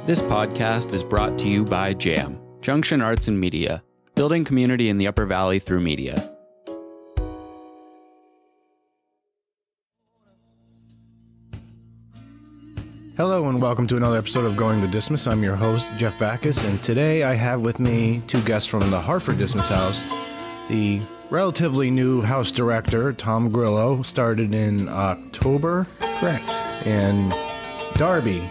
This podcast is brought to you by JAM, Junction Arts and Media, building community in the Upper Valley through media. Hello and welcome to another episode of Going to Dismas. I'm your host, Jeff Backus, and today I have with me two guests from the Hartford Dismas House. The relatively new house director, Tom Grillo, started in October. Correct. And Darby,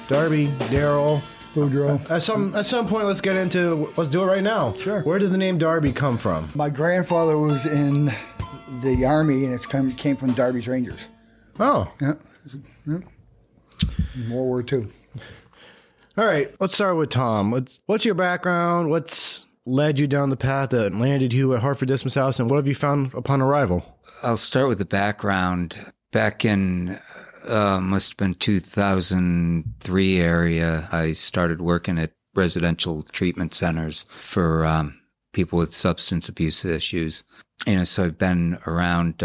Daryl. Boudreaux. At some point, let's do it right now. Sure. Where did the name Darby come from? My grandfather was in the Army, and it came from Darby's Rangers. Oh. Yeah. World War II. All right, let's start with Tom. What's your background? What's led you down the path that landed you at Hartford Dismas House, and what have you found upon arrival? I'll start with the background. Back in must have been 2003 area, I started working at residential treatment centers for people with substance abuse issues. So I've been around.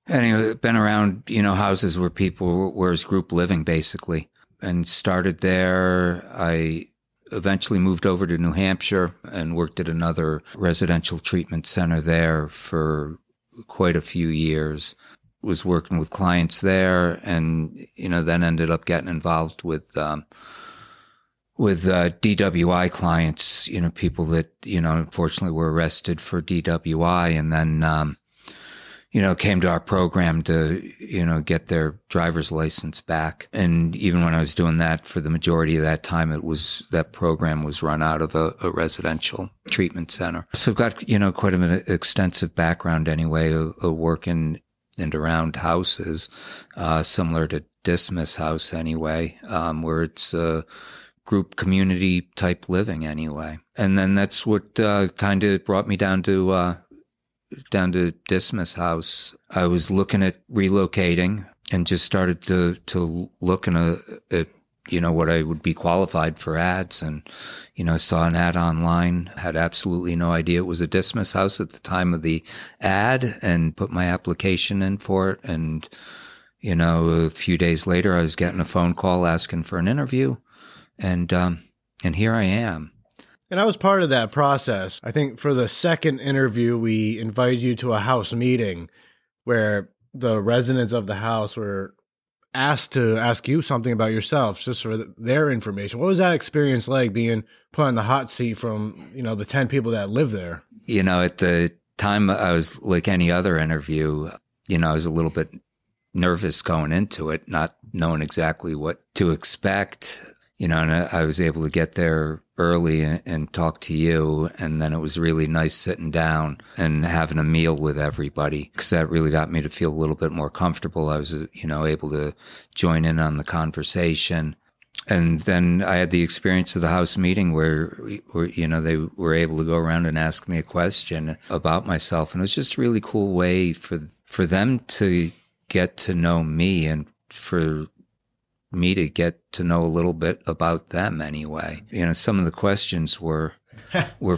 Houses where people were as group living, basically, and started there. I eventually moved over to New Hampshire and worked at another residential treatment center there for quite a few years. Was working with clients there, and then ended up getting involved with DWI clients. People that unfortunately were arrested for DWI, and then came to our program to get their driver's license back. And even when I was doing that, for the majority of that time, that program was run out of a residential treatment center. So I've got quite an extensive background anyway of working and around houses, similar to Dismas House anyway, where it's a group community type living anyway. And then that's what kind of brought me down to Dismas House. I was looking at relocating and just started to look at what I would be qualified for ads, and saw an ad online, had absolutely no idea it was a Dismas House at the time of the ad, and put my application in for it. And a few days later, I was getting a phone call asking for an interview, and here I am. And I was part of that process. I think for the second interview, we invited you to a house meeting where the residents of the house were asked to ask you something about yourself, just for their information. What was that experience like, being put on the hot seat from, the 10 people that live there? At the time, I was like any other interview. I was a little bit nervous going into it, not knowing exactly what to expect. And I was able to get there early and talk to you. And then it was really nice sitting down and having a meal with everybody, because that really got me to feel a little bit more comfortable. I was, able to join in on the conversation. And then I had the experience of the house meeting where they were able to go around and ask me a question about myself. And it was just a really cool way for them to get to know me, and for me to get to know a little bit about them anyway. Some of the questions were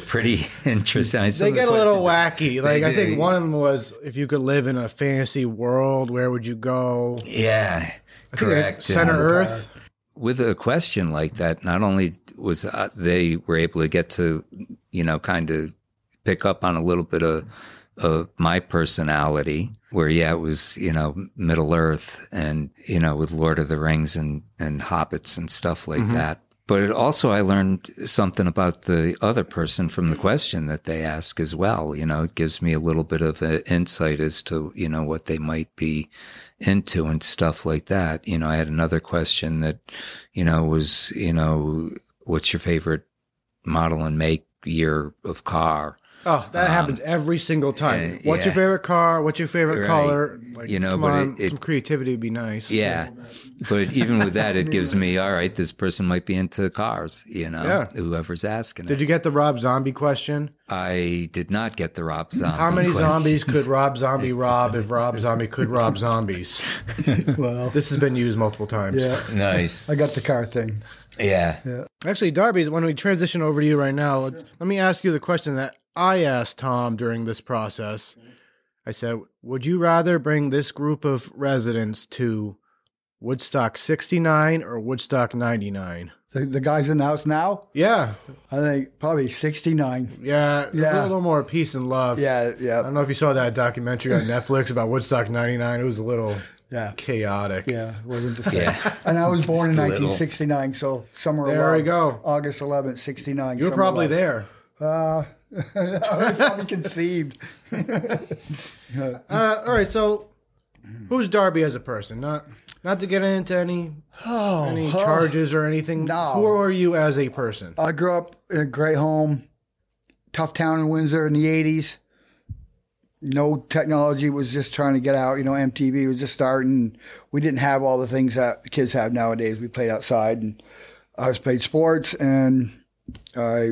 pretty interesting. They get a little wacky. I think one of them was, if you could live in a fantasy world, where would you go? Yeah, correct. Center Earth. With a question like that, not only was they were able to get to, kind of pick up on a little bit of my personality, where, it was, Middle Earth and, with Lord of the Rings and Hobbits and stuff like that. But I learned something about the other person from the question that they ask as well. It gives me a little bit of an insight as to, what they might be into and stuff like that. I had another question that, was, what's your favorite model and make, year of car? Oh, that happens every single time. What's your favorite car? What's your favorite color? Some creativity would be nice. Yeah. But even with that, it gives me, all right, this person might be into cars, whoever's asking. Did you get the Rob Zombie question? I did not get the Rob Zombie How many questions. Zombies could Rob Zombie rob if Rob Zombie could rob zombies? Well, this has been used multiple times. Yeah. Nice. I got the car thing. Yeah. Actually, Darby, when we transition over to you right now, let me ask you the question that I asked Tom during this process. I said, would you rather bring this group of residents to Woodstock 69 or Woodstock 99? The guys in the house now? Yeah. I think probably 69. Yeah. There's a little more peace and love. Yeah. I don't know if you saw that documentary on Netflix about Woodstock 99. It was a little chaotic. Yeah, it wasn't the same. Yeah. And I was born in 1969, so summer of love. There we go. August 11th, 69. You were probably there. I was probably conceived. All right, so who's Darby as a person? Not to get into any charges or anything. No. Who are you as a person? I grew up in a great home, tough town in Windsor in the 80s. No technology, was just trying to get out. MTV was just starting. We didn't have all the things that kids have nowadays. We played outside, and I played sports, and I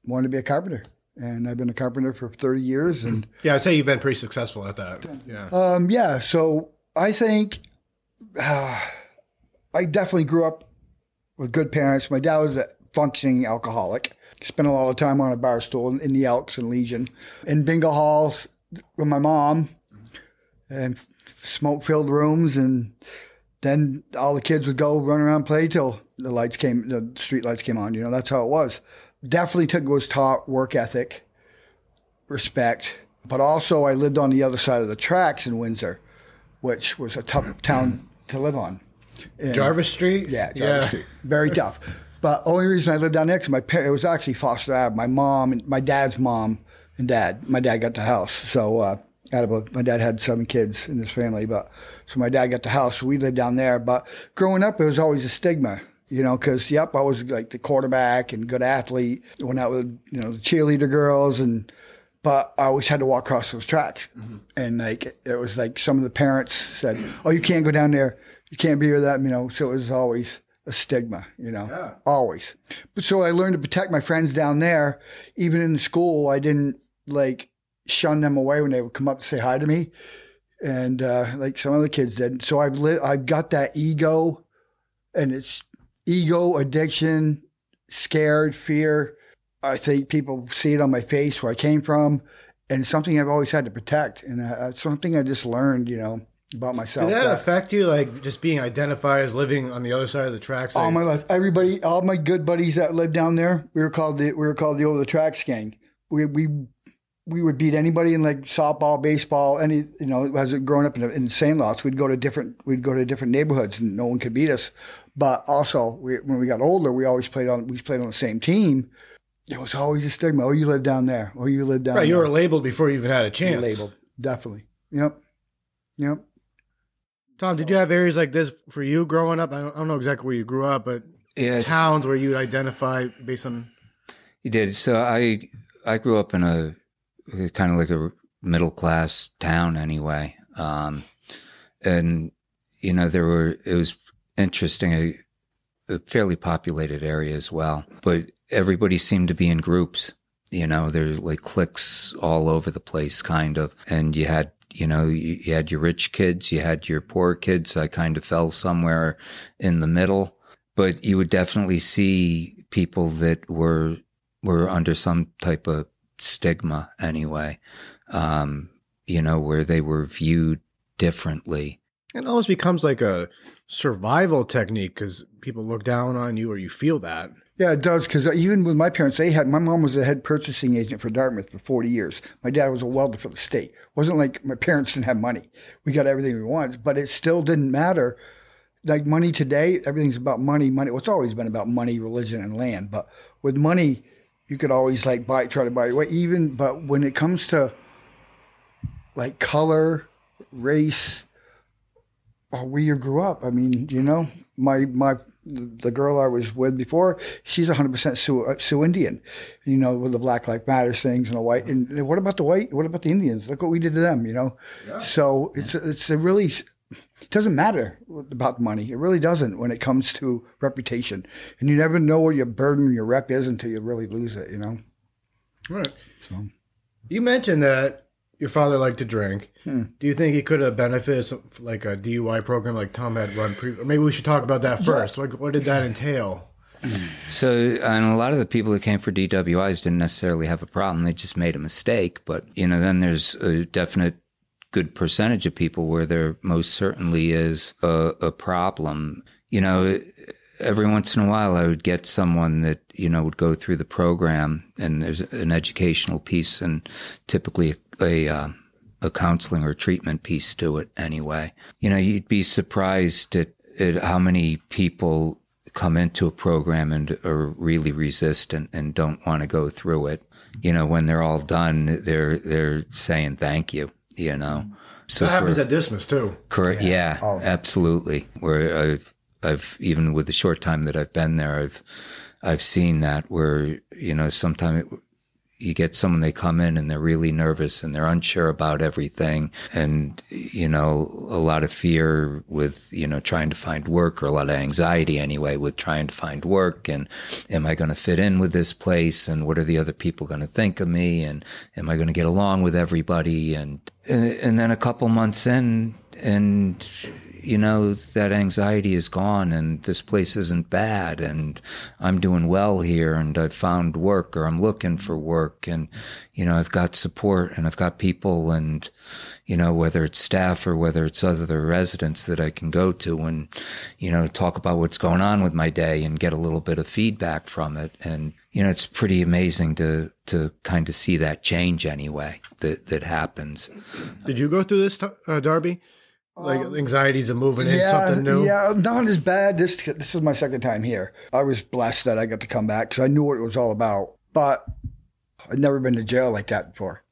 wanted to be a carpenter. And I've been a carpenter for 30 years. And yeah, I'd say you've been pretty successful at that. Yeah. So I think I definitely grew up with good parents. My dad was a functioning alcoholic. Spent a lot of time on a bar stool in the Elks and Legion. In bingo halls with my mom, and smoke-filled rooms, and then all the kids would go run around and play till the street lights came on. That's how it was. Definitely was taught work ethic, respect, but also I lived on the other side of the tracks in Windsor, which was a tough town to live on. Jarvis Street? Yeah, Jarvis Street. Very tough. But only reason I lived down there because it was actually Foster Ave. My mom and my dad's mom and dad. My dad got the house, so my dad had 7 kids in his family, so my dad got the house, so we lived down there. But growing up, it was always a stigma, because I was like the quarterback and good athlete. Went out with the cheerleader girls, but I always had to walk across those tracks, and it was like some of the parents said, "Oh, you can't go down there, you can't be with that," So it was always a stigma, always. But so I learned to protect my friends down there. Even in school, I didn't shun them away when they would come up to say hi to me, and some other kids did. So I've got that ego, and it's ego, addiction, scared, fear. I think people see it on my face where I came from, and it's something I've always had to protect, and it's something I just learned, about myself. Did that affect you, just being identified as living on the other side of the tracks? All my life, all my good buddies that lived down there, we were called the Over the Tracks gang. We would beat anybody in softball, baseball, as growing up in Sandlots, we'd go to different neighborhoods and no one could beat us. But also when we got older, we played on the same team. It was always a stigma. Oh, you live down there. Oh, you live down there. Right, you were labeled before you even had a chance. You were labeled, definitely. Yep. Tom, did you have areas like this for you growing up? I don't know exactly where you grew up, but towns where you'd identify based on... You did. So I grew up in a kind of like a middle-class town anyway. And, it was interesting, a fairly populated area as well. But everybody seemed to be in groups. There's cliques all over the place, kind of. And you had your rich kids, you had your poor kids. I kind of fell somewhere in the middle. But you would definitely see people that were under some type of stigma anyway, where they were viewed differently. It almost becomes like a survival technique because people look down on you or you feel that. Yeah, it does, because even with my parents, my mom was a head purchasing agent for Dartmouth for 40 years. My dad was a welder for the state. It wasn't like my parents didn't have money. We got everything we wanted, but it still didn't matter. Like money today, everything's about money. Well, it's always been about money, religion, and land. But with money, you could always try to buy your way. But when it comes to color, race, or where you grew up, the girl I was with before, she's 100% Sioux Indian, with the Black Lives Matter things and the white. And what about the white? What about the Indians? Look what we did to them, Yeah. So it's a really, it doesn't matter about money. It really doesn't when it comes to reputation. And you never know what your burden and your rep is until you really lose it, Right. So you mentioned that your father liked to drink. Do you think he could have benefited from a DUI program like Tom had run? Or maybe we should talk about that first. Yeah. What did that entail? So, and a lot of the people that came for DWIs didn't necessarily have a problem. They just made a mistake. But, then there's a definite good percentage of people where there most certainly is a problem. You know, every once in a while I would get someone that, you know, would go through the program, and there's an educational piece and typically a counseling or treatment piece to it anyway. You know, you'd be surprised at how many people come into a program and are really resistant and don't want to go through it. You know, when they're all done, they're saying thank you, you know. So that happens at Dismas too. Correct. Yeah, absolutely. Where I've even with the short time that I've been there, I've seen that where, you know, sometimes you get someone, they come in and they're really nervous and they're unsure about everything, and, you know, a lot of fear with, you know, trying to find work, or a lot of anxiety anyway with trying to find work, and am I going to fit in with this place, and what are the other people going to think of me, and am I going to get along with everybody, and then a couple months in, and you know, that anxiety is gone, and this place isn't bad, and I'm doing well here, and I've found work, or I'm looking for work, and, you know, I've got support, and I've got people, and, you know, whether it's staff or whether it's other residents that I can go to and, you know, talk about what's going on with my day and get a little bit of feedback from it. And, you know, it's pretty amazing to kind of see that change anyway that happens. Did you go through this, Darby? Like anxieties of moving in something new? Yeah, not as bad. This is my second time here. I was blessed that I got to come back because I knew what it was all about. But I'd never been to jail like that before.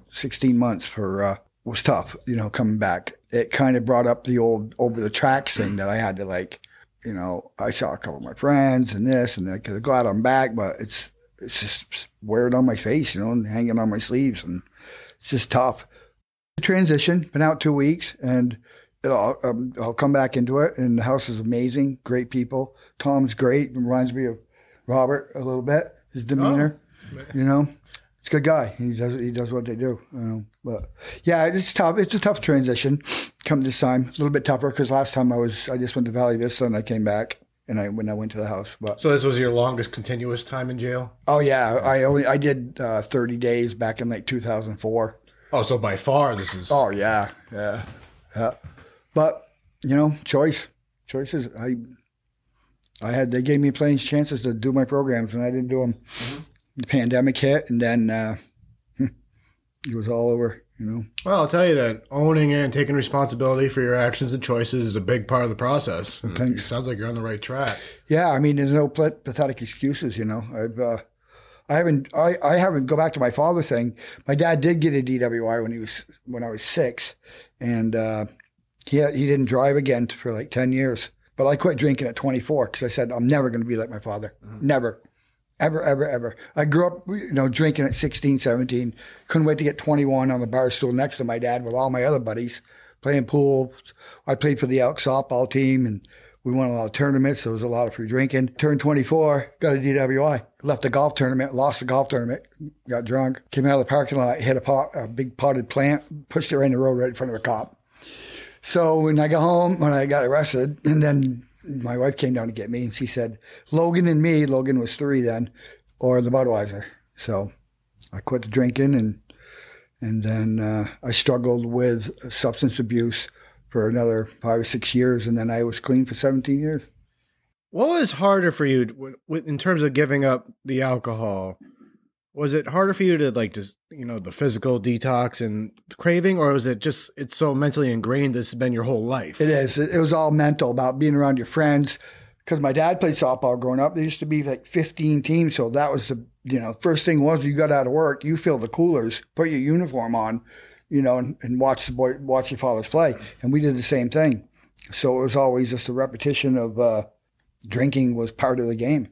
16 months was tough, you know, coming back. It kind of brought up the old over the tracks thing that I had to, like, you know, I saw a couple of my friends and this, and I'm glad I'm back, but it's just wearing on my face, you know, and hanging on my sleeves, and it's just tough. Transition, been out 2 weeks, and I'll come back into it, and the house is amazing, great people. Tom's great, reminds me of Robert a little bit, his demeanor, you know. It's a good guy. He does what they do, you know. But yeah, it's tough. It's a tough transition come this time. A little bit tougher because last time I just went to Valley Vista and I came back, and when I went to the house. But so this was your longest continuous time in jail? Oh yeah, I did 30 days back in like 2004. Oh, so by far this is. Oh yeah. But you know, choices. They gave me plenty of chances to do my programs, and I didn't do them. The pandemic hit, and then it was all over. You know. Well, I'll tell you that owning and taking responsibility for your actions and choices is a big part of the process. It sounds like you're on the right track. Yeah, I mean, there's no pathetic excuses. You know, I haven't go back to my father thing. My dad did get a DWI when I was 6, and he didn't drive again for like 10 years. But I quit drinking at 24 because I said I'm never going to be like my father. Never. Ever. I grew up, you know, drinking at 16, 17. Couldn't wait to get 21 on the bar stool next to my dad with all my other buddies playing pool. I played for the Elks softball team, and we won a lot of tournaments. So there was a lot of free drinking. Turned 24, got a DWI. Left the golf tournament, lost the golf tournament, got drunk. Came out of the parking lot, hit a big potted plant, pushed it right in the road right in front of a cop. So when I got home, when I got arrested, and then my wife came down to get me, and she said, Logan and me, Logan was 3 then, or the Budweiser. So I quit the drinking, and then I struggled with substance abuse for another 5 or 6 years, and then I was clean for 17 years. What was harder for you in terms of giving up the alcohol? Was it harder for you to, like, just, you know, the physical detox and the craving, or was it just, it's so mentally ingrained, this has been your whole life? It is. It was all mental, about being around your friends. Because my dad played softball growing up. There used to be like 15 teams. So that was the, you know, first thing was you got out of work, you fill the coolers, put your uniform on, you know, and watch your fathers play. And we did the same thing. So it was always just a repetition of drinking was part of the game,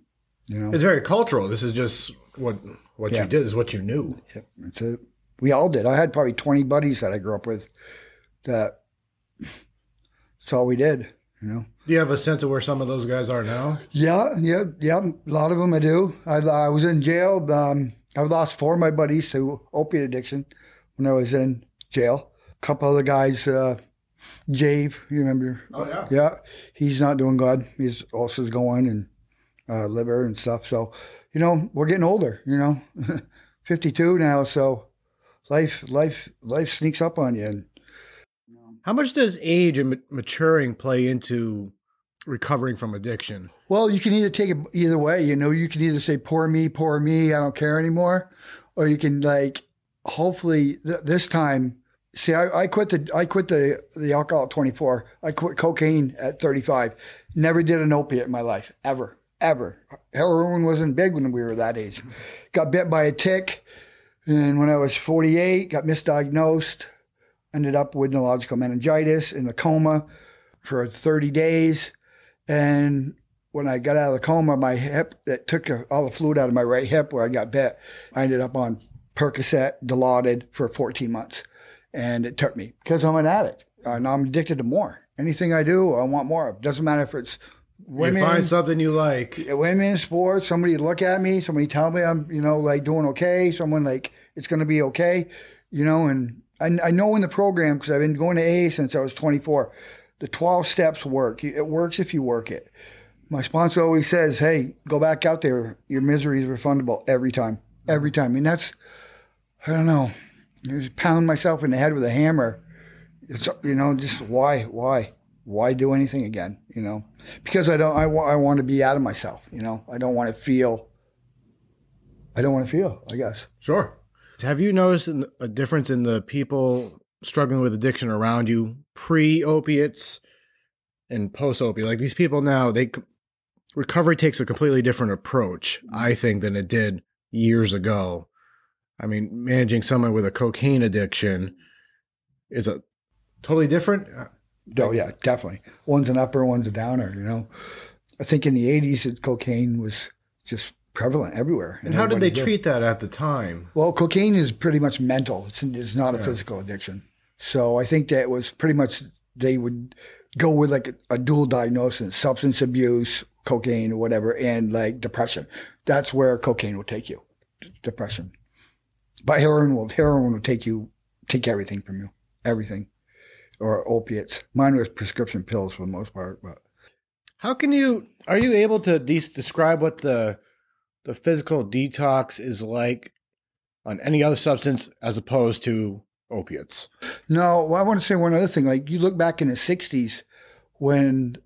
you know. It's very cultural. This is just what you did, is what you knew. Yeah. We all did. I had probably 20 buddies that I grew up with. That's all we did, you know. Do you have a sense of where some of those guys are now? Yeah. A lot of them I do. I was in jail. I lost 4 of my buddies to opiate addiction when I was in jail. A couple other guys, Jave, you remember? Oh, yeah. Yeah. He's not doing good. His ulcers going and liver and stuff. So, you know, we're getting older, you know, 52 now. So life sneaks up on you. And How much does age and maturing play into recovering from addiction? Well, you can either take it either way. You know, you can either say, poor me, I don't care anymore. Or you can hopefully this time, see, I quit the alcohol at 24. I quit cocaine at 35. Never did an opiate in my life, ever. Heroin wasn't big when we were that age. Got bit by a tick. And when I was 48, got misdiagnosed. Ended up with neurological meningitis in a coma for 30 days. And when I got out of the coma, my hip, it took all the fluid out of my right hip where I got bit. I ended up on Percocet, Dilaudid for 14 months. And it took me because I'm an addict. And I'm addicted to more. Anything I do, I want more of. Doesn't matter if it's women. You find something you like. Women, sports, somebody look at me, somebody tell me I'm, doing okay. Someone it's going to be okay, and I know in the program, because I've been going to AA since I was 24, the 12 steps work. It works if you work it. My sponsor always says, hey, go back out there. Your misery is refundable every time. Every time. And that's, I don't know, I just pound myself in the head with a hammer. It's, just why do anything again, Because I want to be out of myself, I don't want to feel, I guess. Sure. Have you noticed a difference in the people struggling with addiction around you, pre-opiates and post-opiate? Like these people now, recovery takes a completely different approach, I think, than it did years ago. I mean, managing someone with a cocaine addiction is a totally different. Oh yeah, definitely. One's an upper, one's a downer. I think in the 80s, cocaine was just prevalent everywhere. And how did they treat that at the time? Well, cocaine is pretty much mental. It's not a physical addiction. So I think that it was pretty much, they would go with a dual diagnosis: substance abuse, cocaine or whatever, and depression. That's where cocaine will take you, depression. But heroin will take everything from you, everything, or opiates. Mine was prescription pills for the most part. But are you able to describe what the physical detox is like on any other substance as opposed to opiates? No, well, I want to say one other thing. You look back in the 60s when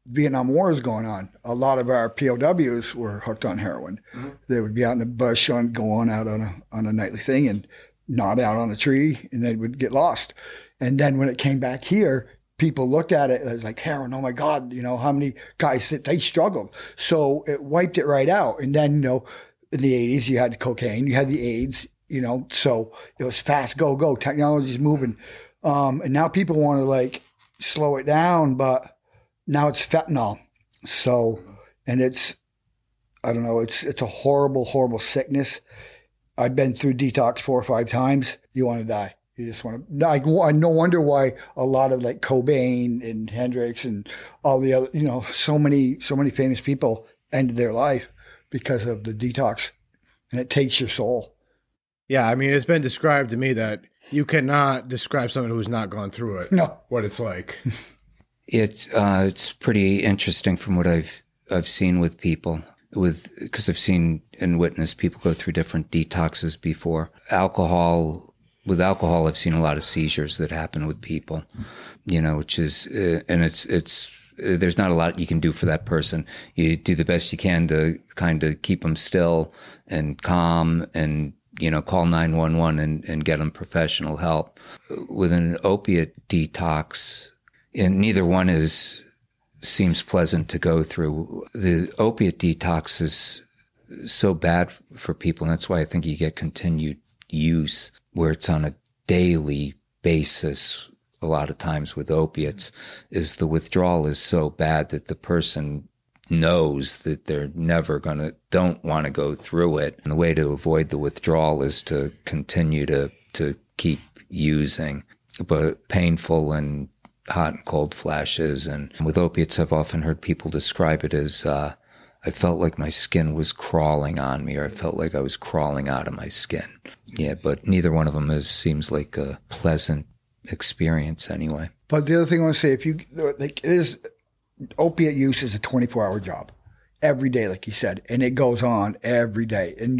Vietnam War was going on, a lot of our POWs were hooked on heroin. Mm-hmm. They would be out in the bush going out on a nightly thing and not out on a tree, and they would get lost. And then when it came back here, people looked at it as heroin. Oh my God, how many guys they struggled. So it wiped it right out. And then, in the 80s, you had cocaine, you had the AIDS, so it was fast, go. Technology's moving. And now people want to slow it down, but now it's fentanyl. So, and it's, I don't know, it's a horrible, horrible sickness. I've been through detox 4 or 5 times. You want to die. You just want to die. No wonder why a lot of Cobain and Hendrix and all the other, so many famous people ended their life because of the detox, and it takes your soul. Yeah, I mean, it's been described to me that you cannot describe someone who's not gone through it. No, what it's like. It's pretty interesting from what I've seen with people, because I've seen and witnessed people go through different detoxes before. With alcohol, I've seen a lot of seizures that happen with people, which is, and it's, there's not a lot you can do for that person. You do the best you can to kind of keep them still and calm and, call 911 and get them professional help. With an opiate detox, and neither one seems pleasant to go through. The opiate detox is so bad for people, and that's why I think you get continued use where it's on a daily basis. A lot of times with opiates is the withdrawal is so bad that the person knows that they're don't want to go through it. And the way to avoid the withdrawal is to continue to keep using, but painful and hot and cold flashes. And with opiates, I've often heard people describe it as, I felt like my skin was crawling on me, or I felt like I was crawling out of my skin. Yeah, but neither one of them seems like a pleasant experience anyway. But the other thing I want to say, opiate use is a 24-hour job every day, like you said, and it goes on every day. And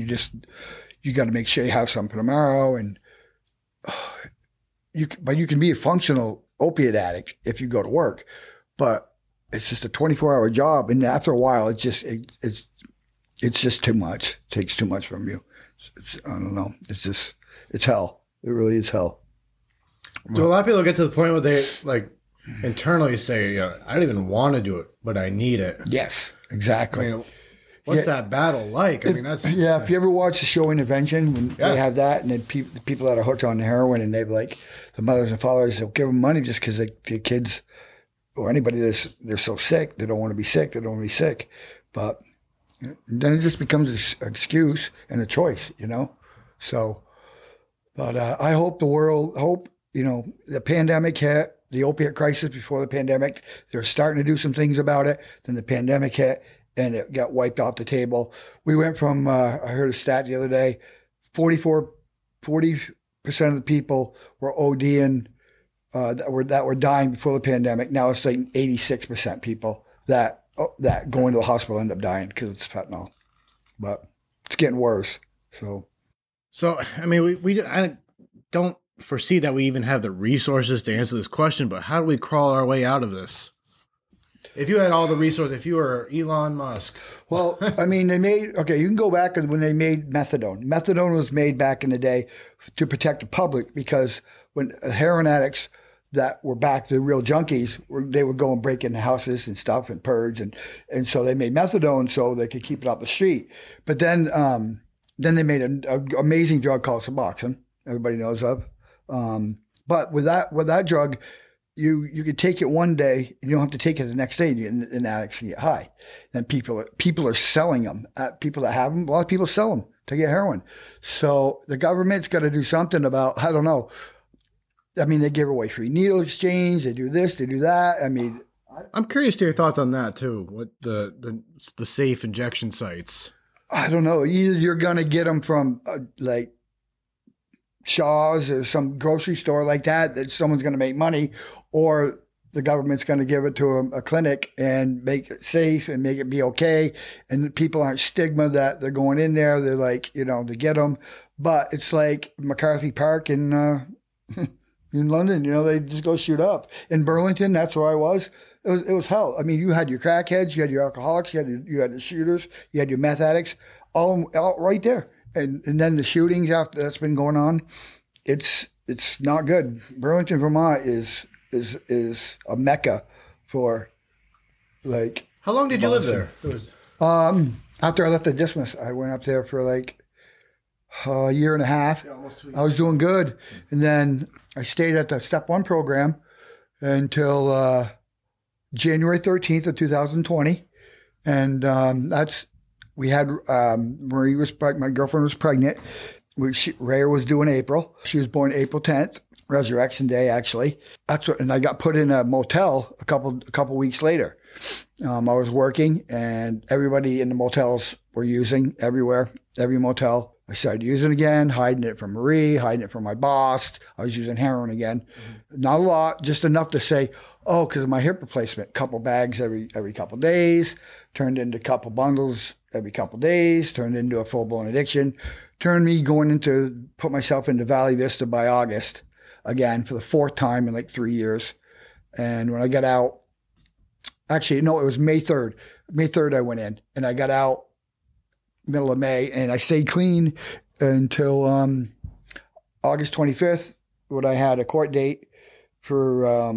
you got to make sure you have some for tomorrow. And you can be a functional opiate addict if you go to work, but it's just a 24-hour job, and after a while, it's just too much. It takes too much from you. I don't know. It's hell. It really is hell. Do a lot of people get to the point where they like internally say, I don't even want to do it, but I need it? Yes, exactly. I mean, what's that battle like? I mean, that's if you ever watch the show Intervention, when they have that, and then the people that are hooked on heroin, and they're like, the mothers and fathers, they'll give them money just because the kids or anybody they're so sick, they don't want to be sick, they don't want to be sick, but then it just becomes an excuse and a choice, So, but I hope the pandemic hit, the opiate crisis before the pandemic, they're starting to do some things about it. Then the pandemic hit and it got wiped off the table. We went from, I heard a stat the other day, 40% of the people were ODing, that were dying before the pandemic. Now it's like 86% people that go into the hospital end up dying because it's fentanyl. But it's getting worse. So I mean, I don't foresee that we even have the resources to answer this question, but how do we crawl our way out of this? If you had all the resources, if you were Elon Musk. Well, I mean, you can go back when they made methadone. Methadone was made back in the day to protect the public, because when heroin addicts that were back to the real junkies, they would go and break into houses and stuff and purge. And so they made methadone so they could keep it off the street. But then they made an amazing drug called Suboxone, everybody knows of. But with that drug, you could take it one day and you don't have to take it the next day, and addicts can get high. Then people are selling them. People that have them, a lot of people sell them to get heroin. So the government's got to do something about, I don't know. I mean, they give away free needle exchange. They do this, they do that. I mean, I'm curious to your thoughts on that too. What the safe injection sites? I don't know. Either you're gonna get them from like Shaw's or some grocery store like that someone's gonna make money, or the government's gonna give it to a clinic and make it safe and make it be okay. And people aren't stigma that they're going in there. They're like, to get them. But it's like McCarthy Park in London, they just go shoot up. In Burlington, that's where I was. It was hell. I mean, you had your crackheads, you had your alcoholics, you had the shooters, you had your meth addicts, all right there. And then the shootings after that's been going on, it's not good. Burlington, Vermont is a mecca for like. How long did you live there? After I left the Dismas, I went up there for like a year and a half. Yeah, almost 2 years. I was doing good, and then I stayed at the Step 1 program until January 13th of 2020, and we had Marie was my girlfriend was pregnant. Rhea was due in April. She was born April 10th, Resurrection Day actually. And I got put in a motel a couple weeks later. I was working, and everybody in the motels were using everywhere, every motel. I started using again, hiding it from Marie, hiding it from my boss. I was using heroin again. Mm-hmm. Not a lot, just enough to say, because of my hip replacement, couple bags every couple days, turned into a couple bundles every couple days, turned into a full-blown addiction, turned me put myself into Valley Vista by August again for the fourth time in like 3 years. And when I got out, actually, no, it was May 3rd. May 3rd I went in, and I got out middle of May, and I stayed clean until August 25th, when I had a court date for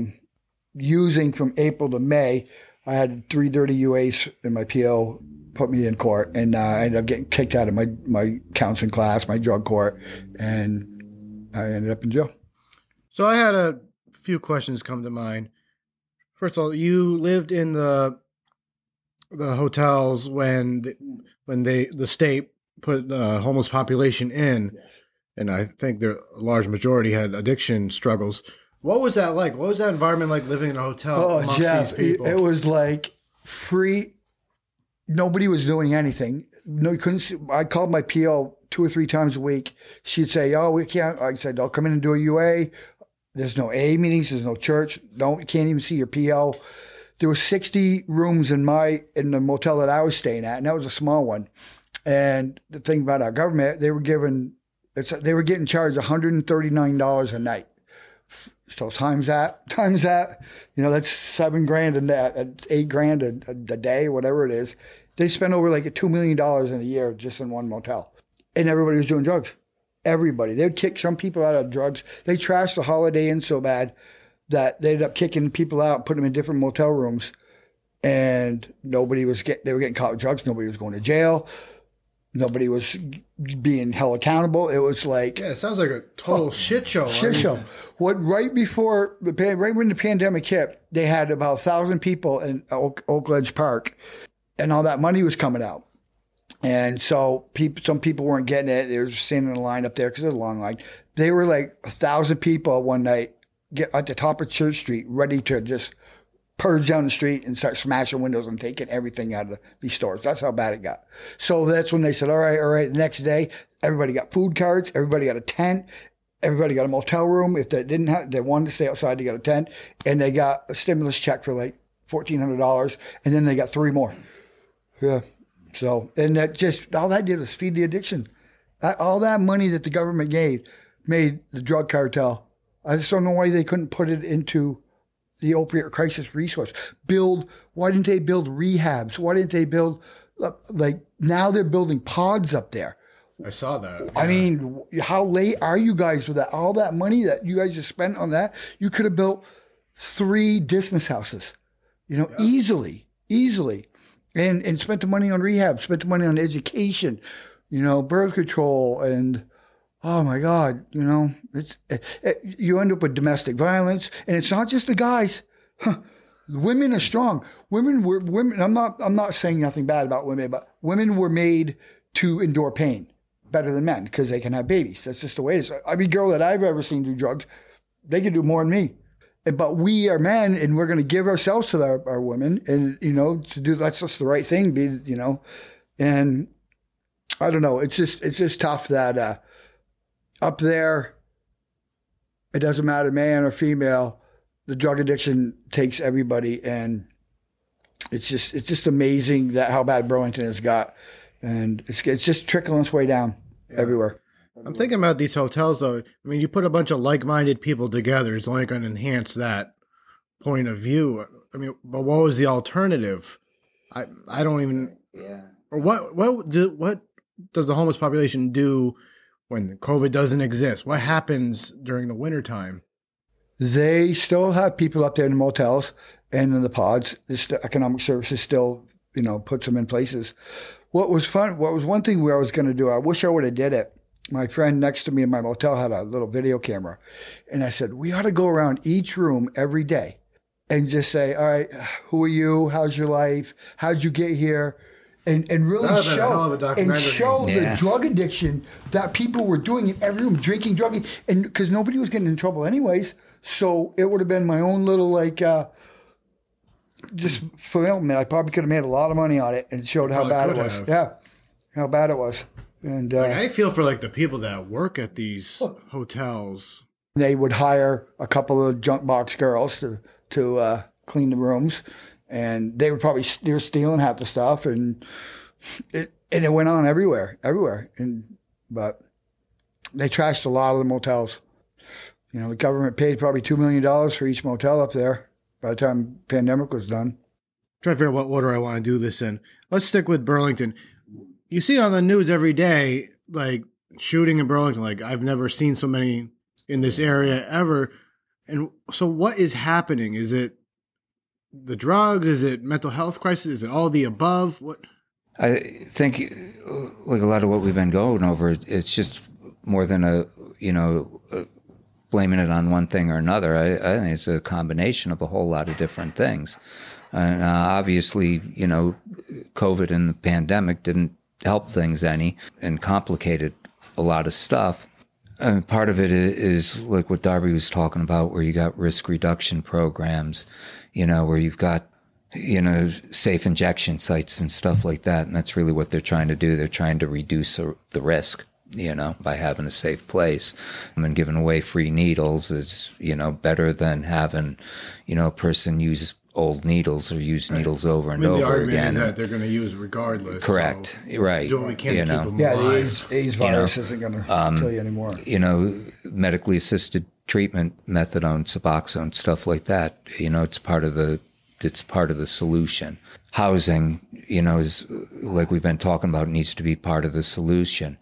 using from April to May. I had 3 dirty UAs in my PO, put me in court, and I ended up getting kicked out of my counseling class, my drug court, and I ended up in jail. So I had a few questions come to mind. First of all, you lived in the hotels when the state put the homeless population in, and I think a large majority had addiction struggles. What was that like? What was that environment like, living in a hotel amongst these people? It was like free. Nobody was doing anything. No, you couldn't see. I called my PO 2 or 3 times a week. She'd say, "Oh, we can't." I said, "I'll come in and do a UA." There's no A meetings. There's no church. You can't even see your PO. There were 60 rooms in the motel that I was staying at, and that was a small one. And the thing about our government, they were getting charged $139 a night So times that, that's $7,000 and that's $8,000 a day, whatever it is. They spend over like $2 million in a year just in one motel. And everybody was doing drugs. Everybody. They would kick some people out of drugs. They trashed the Holiday Inn so bad that they ended up kicking people out, putting them in different motel rooms. And they were getting caught with drugs. Nobody was going to jail. Nobody was being held accountable. It was like, yeah, it sounds like a total shit show. Show. Right when the pandemic hit, they had about 1,000 people in Oak Ledge Park, and all that money was coming out. And so some people weren't getting it. They were standing in a line up there because it's a long line. They were like 1,000 people one night at the top of Church Street, ready to just purge down the street and start smashing windows and taking everything out of these stores. That's how bad it got. So that's when they said, all right. The next day, everybody got food carts. Everybody got a tent. Everybody got a motel room. If they wanted to stay outside, they got a tent. And they got a stimulus check for like $1,400. And then they got 3 more. Yeah. So, and all that did was feed the addiction. All that money that the government gave made the drug cartel. I just don't know why they couldn't put it into the opioid crisis resource. Why didn't they build rehabs? Why didn't they build, now they're building pods up there. I saw that. Yeah. I mean, how late are you guys with that? All that money that you guys just spent on that, you could have built 3 Dismas houses, easily. And spent the money on rehab, spent the money on education, birth control, and oh my God, you end up with domestic violence, and it's not just the guys. Women are strong. Women. I'm not saying nothing bad about women, but women were made to endure pain better than men because they can have babies. That's just the way it is. Every girl that I've ever seen do drugs, they can do more than me. But we are men, and we're going to give ourselves to our women, and to do that's just the right thing. And I don't know. It's just tough that up there, it doesn't matter man or female, the drug addiction takes everybody, and it's just amazing that how bad Burlington has got, and it's just trickling its way down everywhere. I'm thinking about these hotels, though. I mean, you put a bunch of like-minded people together, it's only going to enhance that point of view. I mean, but what was the alternative? I don't even. Yeah. Or what does the homeless population do when COVID doesn't exist? What happens during the wintertime? They still have people up there in the motels and in the pods. The economic services still, puts them in places. What was one thing I was going to do, I wish I would have did it. My friend next to me in my motel had a little video camera. And I said, we ought to go around each room every day and just say, all right, who are you? How's your life? How'd you get here? And really show the drug addiction that people were doing in every room, drinking, drugging, and because nobody was getting in trouble anyways. So it would have been my own little just film. And I probably could have made a lot of money on it and showed how bad it was. Yeah, how bad it was. And I feel for the people that work at these hotels. They would hire a couple of junk box girls to clean the rooms, and they were stealing half the stuff, and it went on everywhere. But they trashed a lot of the motels. The government paid probably $2 million for each motel up there by the time the pandemic was done. Trying to figure out what order I want to do this in. Let's stick with Burlington. You see on the news every day, shooting in Burlington. I've never seen so many in this area ever. And so what is happening? Is it the drugs? Is it mental health crisis? Is it all the above? What? I think a lot of what we've been going over, it's just more than blaming it on one thing or another. I think it's a combination of a whole lot of different things. And obviously, COVID and the pandemic didn't help things any and complicated a lot of stuff. And part of it is like what Darby was talking about, where you got risk reduction programs, where you've got, safe injection sites and stuff like that. And that's really what they're trying to do. They're trying to reduce the risk, by having a safe place. And giving away free needles is, better than having, a person use old needles or use needles over and over again. Is that they're going to use regardless. Correct. So right. We can't keep them alive. The AIDS virus isn't going to kill you anymore. Medically assisted treatment, methadone, Suboxone, stuff like that. It's part of the solution. Housing, is like we've been talking about, needs to be part of the solution.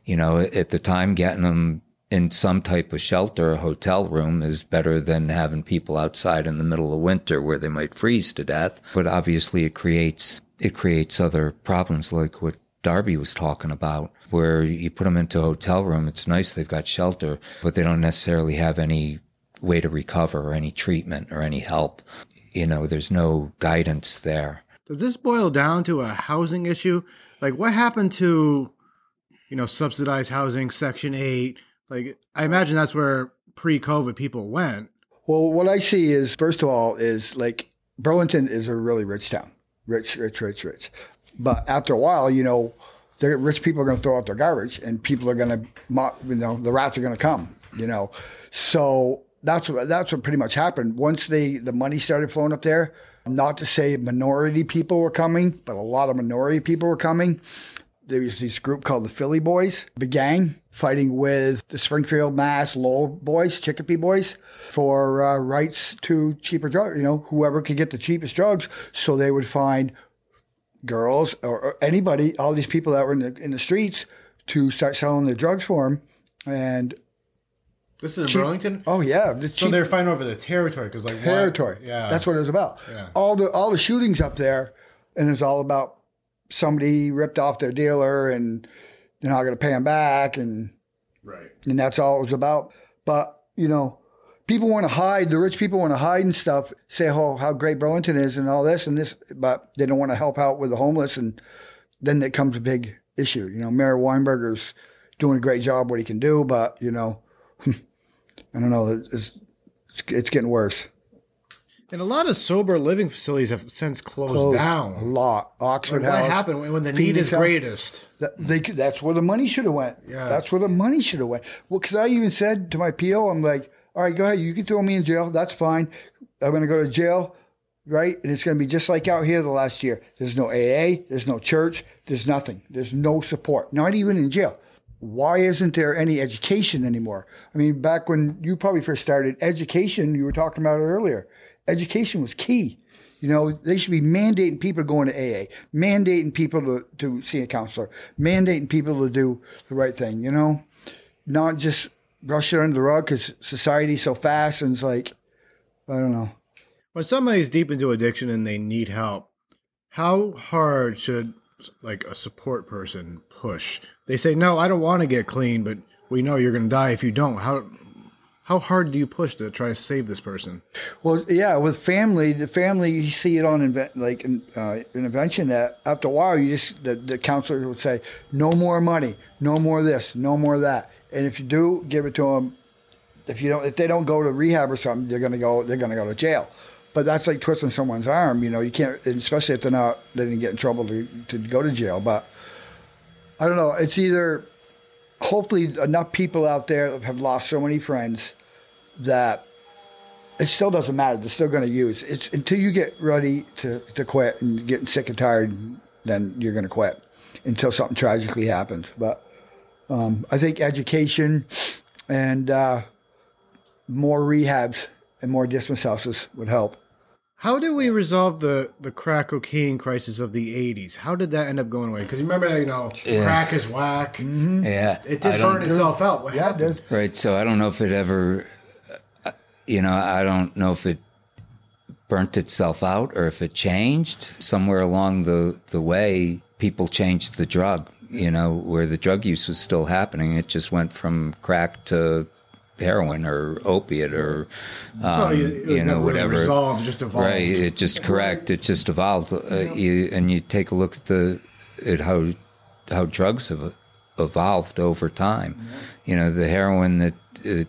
At the time, getting them in some type of shelter, a hotel room, is better than having people outside in the middle of winter where they might freeze to death. But obviously it creates other problems like what Darby was talking about, where you put them into a hotel room. It's nice they've got shelter, but they don't necessarily have any way to recover or any treatment or any help. There's no guidance there. Does this boil down to a housing issue? Like, what happened to, subsidized housing, Section 8? Like, I imagine that's where pre-COVID people went. Well, what I see is, first of all, is like Burlington is a really rich town. Rich. But after a while, the rich people are going to throw out their garbage and people are going to, the rats are going to come, So that's what pretty much happened. Once the money started flowing up there, not to say minority people were coming, but a lot of minority people were coming. There was this group called the Philly Boys, the gang, fighting with the Springfield, Mass, Lowell boys, Chicopee boys, for rights to cheaper drugs. Whoever could get the cheapest drugs, so they would find girls or anybody, all these people that were in the streets, to start selling their drugs for them. And this is in Burlington? Oh, yeah. So they're fighting over the territory. Territory. Yeah. That's what it was about. Yeah. All the shootings up there, and it's all about somebody ripped off their dealer and they're not going to pay him back. And that's all it was about. But, people want to hide. The rich people want to hide and stuff, say how great Burlington is and all this and this, but they don't want to help out with the homeless. And then there comes a big issue. Mayor Weinberger's doing a great job what he can do, but, I don't know. It's getting worse. And a lot of sober living facilities have since closed down. A lot. Oxford House. What happened when the need is greatest? That's where the money should have went. Yeah. That's where the money should have went. Well, because I even said to my PO, I'm like, all right, go ahead. You can throw me in jail. That's fine. I'm going to go to jail, right? And it's going to be just like out here the last year. There's no AA. There's no church. There's nothing. There's no support. Not even in jail. Why isn't there any education anymore? I mean, back when you probably first started, education, you were talking about it earlier. Education was key. They should be mandating people going to AA, mandating people to see a counselor, mandating people to do the right thing, not just brush it under the rug because society's so fast and it's like, I don't know. When somebody's deep into addiction and they need help, how hard should a support person push? They say, no, I don't want to get clean, but we know you're going to die if you don't. How hard do you push to try to save this person? Well, yeah, with family, you see it on intervention that after a while, the counselor will say, no more money, no more this, no more that. And if you do, give it to them. If they don't go to rehab or something, they're going to go to jail. But that's like twisting someone's arm. You can't, especially if they didn't get in trouble to go to jail. But I don't know. It's either, hopefully enough people out there have lost so many friends that it still doesn't matter. They're still going to use. It's until you get ready to quit and getting sick and tired, then you're going to quit until something tragically happens. But I think education and more rehabs and more Dismas houses would help. How did we resolve the crack cocaine crisis of the 80s? How did that end up going away? Because you remember, crack is whack. Mm-hmm. Yeah. It did burn itself out. What happened? It did. Right. So I don't know if it ever, I don't know if it burnt itself out or if it changed. Somewhere along the way, people changed the drug, where the drug use was still happening. It just went from crack to heroin or opiate or whatever. Resolved, just evolved. Right, it just evolved. You take a look at how drugs have evolved over time. The heroin that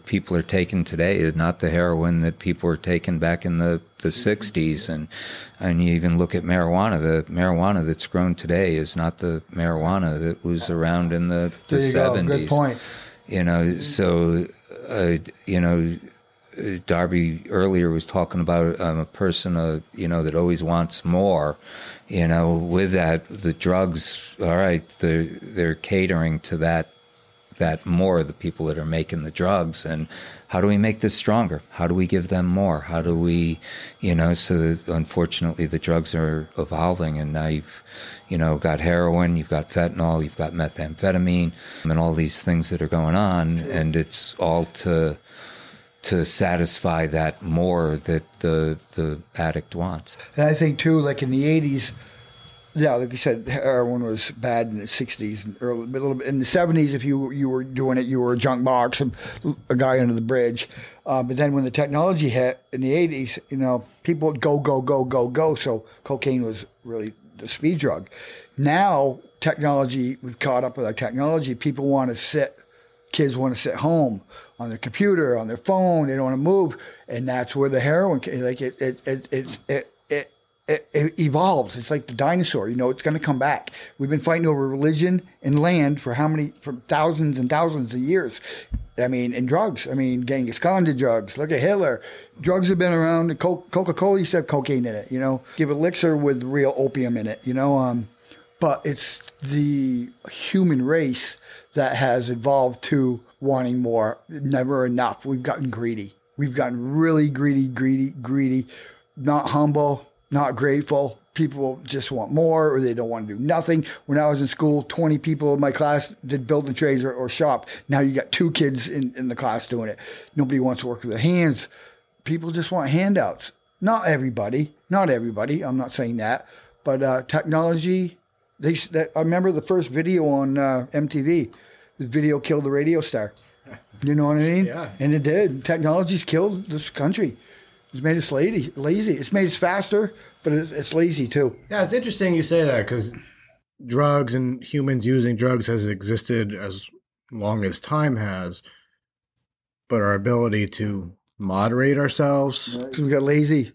people are taking today is not the heroin that people were taking back in the 60s, and you even look at marijuana. The marijuana that's grown today is not the marijuana that was around in the 70s. Good point. So. Darby earlier was talking about a person, that always wants more. With that, the drugs, all right, they're catering to that that more, the people that are making the drugs, and how do we make this stronger? How do we give them more? How do we, so unfortunately the drugs are evolving, and now you've, got heroin, you've got fentanyl, you've got methamphetamine, and all these things that are going on, and it's all to satisfy that more that the addict wants. And I think too, like in the 80s, yeah, like you said, heroin was bad in the 60s and early, a little bit in the 70s. If you were doing it, you were a junk box, a guy under the bridge. But then when the technology hit in the 80s, people would go. So cocaine was really the speed drug. Now technology, we've caught up with our technology. People want to sit. Kids want to sit home on their computer, on their phone. They don't want to move, and that's where the heroin, like it evolves. It's like the dinosaur. It's going to come back. We've been fighting over religion and land for thousands and thousands of years. And drugs. Genghis Khan did drugs. Look at Hitler. Drugs have been around. Coca-Cola used to have cocaine in it. Give elixir with real opium in it. But it's the human race that has evolved to wanting more. Never enough. We've gotten greedy. We've gotten really greedy. Not humble. Not grateful. People just want more, or they don't want to do nothing. When I was in school, 20 people in my class did building trades or shop. Now you got 2 kids in the class doing it. Nobody wants to work with their hands. People just want handouts. Not everybody. I'm not saying that. But technology, I remember the first video on MTV. The video killed the radio star. You know what I mean? Yeah. And it did. Technology's killed this country. It's made us lazy. It's made us faster, but it's lazy too. Yeah, it's interesting you say that, because drugs and humans using drugs has existed as long as time has, but our ability to moderate ourselves. Because we got lazy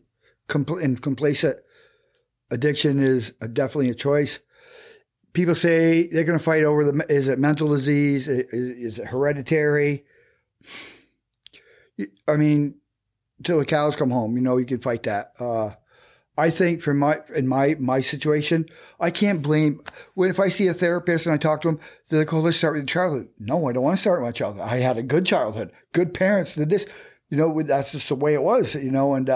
and complacent. Addiction is definitely a choice. People say they're going to fight over is it mental disease? Is it hereditary? Till the cows come home, you can fight that. I think in my situation, I can't blame. If I see a therapist and I talk to them, they're like, "Oh, let's start with your childhood." No, I don't want to start with my childhood. I had a good childhood. Good parents did this. That's just the way it was. And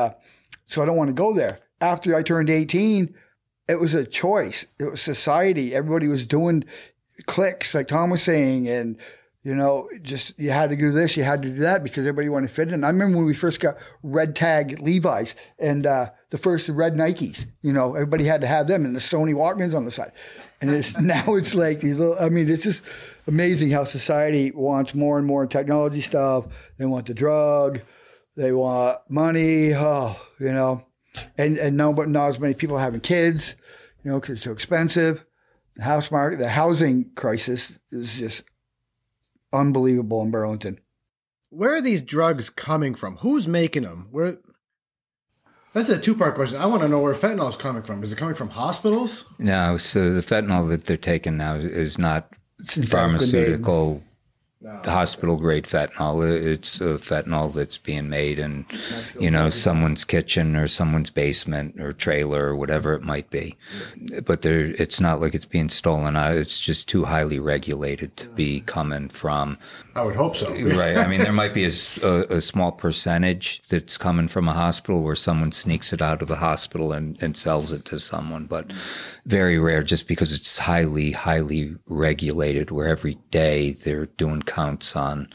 so I don't want to go there. After I turned 18, it was a choice. It was society. Everybody was doing cliques, like Tom was saying, and just you had to do this, you had to do that because everybody wanted to fit in. I remember when we first got red tag Levi's and the first red Nikes. Everybody had to have them, and the Sony Walkmans on the side. And now it's like these little. It's just amazing how society wants more and more technology stuff. They want the drug, they want money. And not as many people having kids, because it's too expensive. The house market, the housing crisis is just unbelievable in Burlington. Where are these drugs coming from? Who's making them? That's a 2-part question. I want to know where fentanyl is coming from. Is it coming from hospitals? No, so the fentanyl that they're taking now is not pharmaceutical hospital-grade fentanyl. It's a fentanyl that's being made in, someone's kitchen or someone's basement or trailer or whatever it might be. But it's not like it's being stolen out. It's just too highly regulated to be coming from. I would hope so. Right. There might be a small percentage that's coming from a hospital where someone sneaks it out of a hospital and sells it to someone, but very rare just because it's highly, highly regulated, where every day they're doing counts on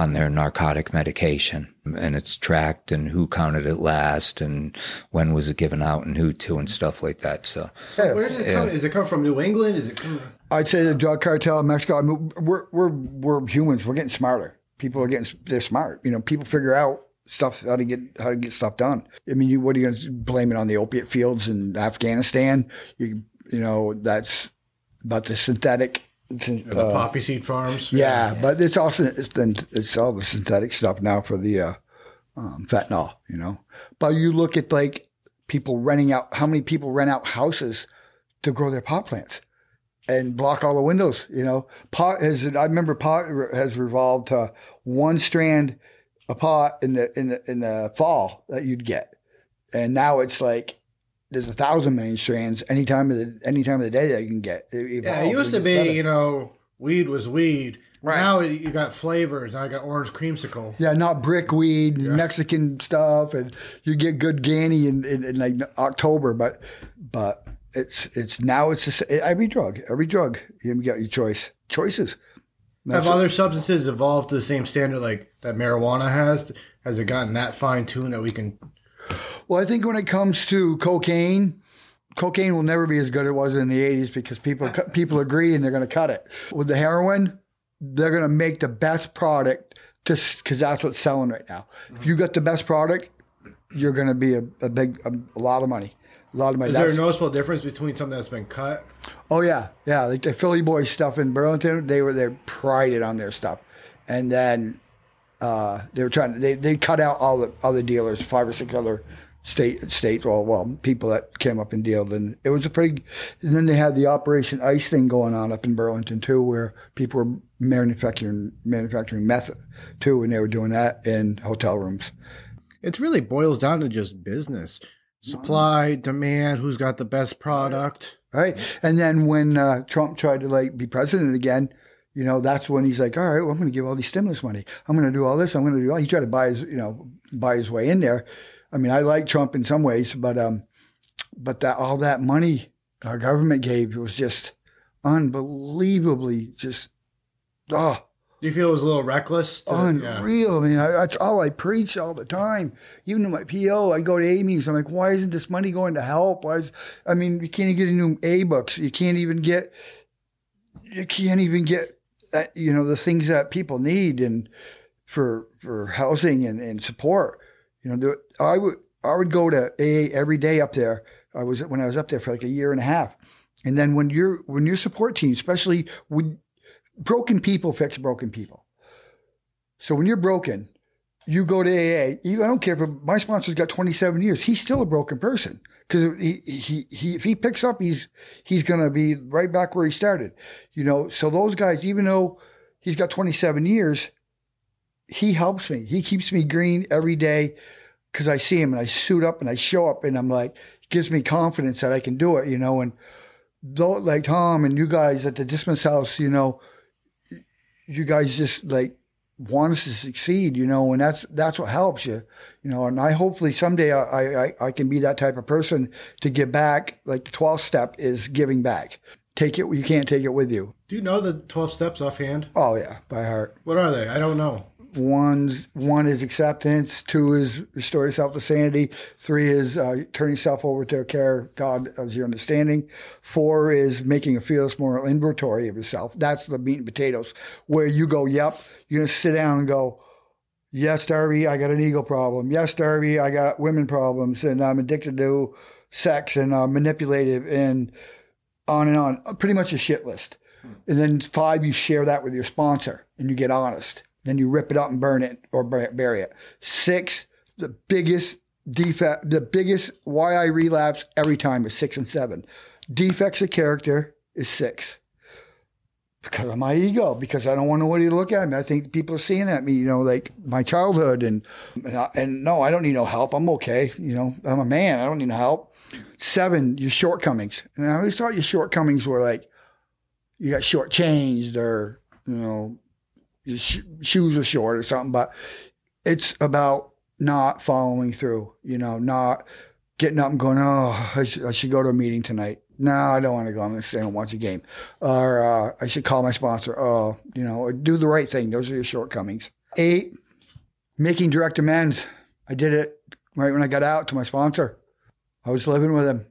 their narcotic medication, and it's tracked, and who counted it last, and when was it given out, and who to, and stuff like that. So, where does it come? Is it come from New England? Is it come? I'd say the drug cartel in Mexico. We're humans. We're getting smarter. They're smart. People figure out stuff how to get stuff done. What are you going to blame it on? The opiate fields in Afghanistan? That's about the synthetic. The poppy seed farms. Yeah, but it's all the synthetic stuff now for the fentanyl. But you look at like people renting out. How many people rent out houses to grow their pot plants and block all the windows? I remember pot has revolved to one strand a pot in the fall that you'd get, and now it's like there's 1,000 million strands any time of the day that you can get. It used to be, weed was weed. Right. Now you got flavors. Now I got orange creamsicle. Yeah, not brickweed, Mexican stuff, and you get good Ganny in like October, but it's now it's just every drug you got your choices. Have other substances evolved to the same standard like that marijuana has? Has it gotten that fine tuned that we can? Well, I think when it comes to cocaine will never be as good as it was in the 80s because people are greedy and they're going to cut it. With the heroin, they're going to make the best product because that's what's selling right now. If you got the best product, you're going to be a lot of money. A lot of money. Is there a noticeable difference between something that's been cut? Oh yeah. Like the Philly Boys stuff in Burlington, they prided on their stuff, and then they were they cut out all the other dealers, 5 or 6 other states. Well, people that came up and dealed, and it was and then they had the Operation Ice thing going on up in Burlington too, where people were manufacturing meth too, and they were doing that in hotel rooms. It really boils down to just business. Supply, demand, who's got the best product. Right. And then when Trump tried to be president again, that's when he's like, all right, well, I'm going to give all these stimulus money. I'm going to do all this. I'm going to do all. He tried to buy his way in there. I mean, I like Trump in some ways, but that all that money our government gave was just unbelievably just, Do you feel it was a little reckless? Unreal. I mean, that's all I preach all the time. Even in my PO, I go to Amy's. I'm like, why isn't this money going to help? You can't even get new A books. You can't even get the things that people need and for housing and support. I would go to AA every day up there. When I was up there for like a year and a half. And then when your support team, especially with broken people fix broken people. So when you're broken, you go to AA. I don't care if my sponsor's got 27 years. He's still a broken person because if he picks up, he's going to be right back where he started. So those guys, even though he's got 27 years, he helps me. He keeps me green every day because I see him and I suit up and I show up and I'm like, it gives me confidence that I can do it. And though, like Tom and you guys at the Dismas House, you guys just want us to succeed, and that's what helps you, and I hopefully someday I can be that type of person to give back. Like the 12th step is giving back. Take it, you can't take it with you. Do you know the 12 steps offhand? Oh yeah, by heart. What are they? I don't know. One is acceptance. 2 is restore yourself to sanity. 3 is turn yourself over to care of God as your understanding. 4 is making a fearless moral inventory of yourself. That's the meat and potatoes, where you go, yep, you're going to sit down and go, yes, Darby, I got an ego problem. Yes, Darby, I got women problems, and I'm addicted to sex and manipulative and on. Pretty much a shit list. And then 5, you share that with your sponsor and you get honest. Then you rip it up and burn it or bury it. 6, the biggest defect, the biggest why I relapse every time is 6 and 7. Defects of character is 6. Because of my ego, because I don't want nobody to look at me. I think people are seeing at me, like my childhood and no, I don't need no help. I'm okay. I'm a man. I don't need no help. 7, your shortcomings. And I always thought your shortcomings were like, you got shortchanged or, your shoes are short or something, but it's about not following through, not getting up and going, I should go to a meeting tonight. No, I don't want to go. I'm going to stay and watch a game. Or I should call my sponsor. Or do the right thing. Those are your shortcomings. 8, making direct amends. I did it right when I got out to my sponsor. I was living with him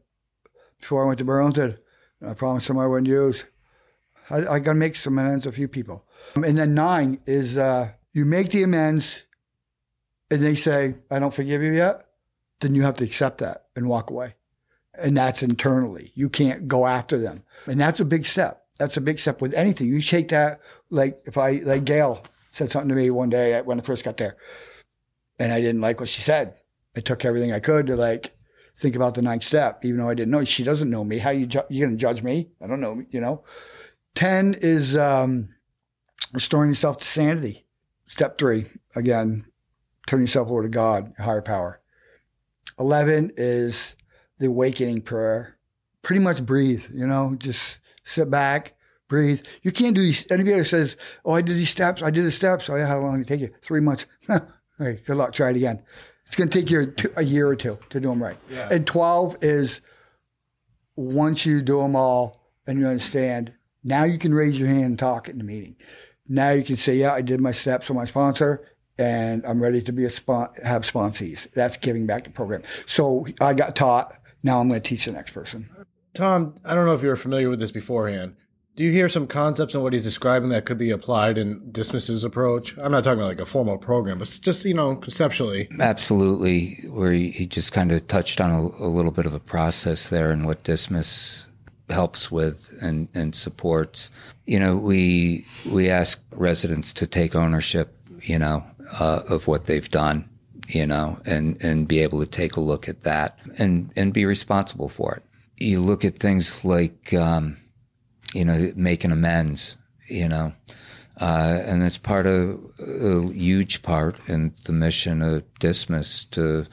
before I went to Burlington. I promised him I wouldn't use. I got to make some amends with a few people. And then 9 is you make the amends and they say, I don't forgive you yet. Then you have to accept that and walk away. And that's internally. You can't go after them. And that's a big step. That's a big step with anything. You take that, like Gail said something to me one day when I first got there. And I didn't like what she said. I took everything I could to think about the 9th step, even though I didn't know. She doesn't know me. How you going to judge me? I don't know, 10 is restoring yourself to sanity. Step 3, again, turn yourself over to God, higher power. 11 is the awakening prayer. Pretty much breathe, just sit back, breathe. You can't do these. Anybody who says, oh, I did these steps. I did the steps. Oh, yeah, how long did it take you? 3 months. Hey, good luck. Try it again. It's going to take you a year or two to do them right. Yeah. And 12 is once you do them all and you understand, now you can raise your hand and talk in the meeting. Now you can say, yeah, I did my steps for my sponsor and I'm ready to be have sponsees. That's giving back to the program. So I got taught. Now I'm going to teach the next person. Tom, I don't know if you were familiar with this beforehand. Do you hear some concepts in what he's describing that could be applied in Dismas's approach? I'm not talking about like a formal program, but just, conceptually. Absolutely, where he just kind of touched on a little bit of a process there and what Dismas helps with and supports. We ask residents to take ownership, of what they've done, and be able to take a look at that and be responsible for it. You look at things like, making amends, and it's a huge part in the mission of Dismas to,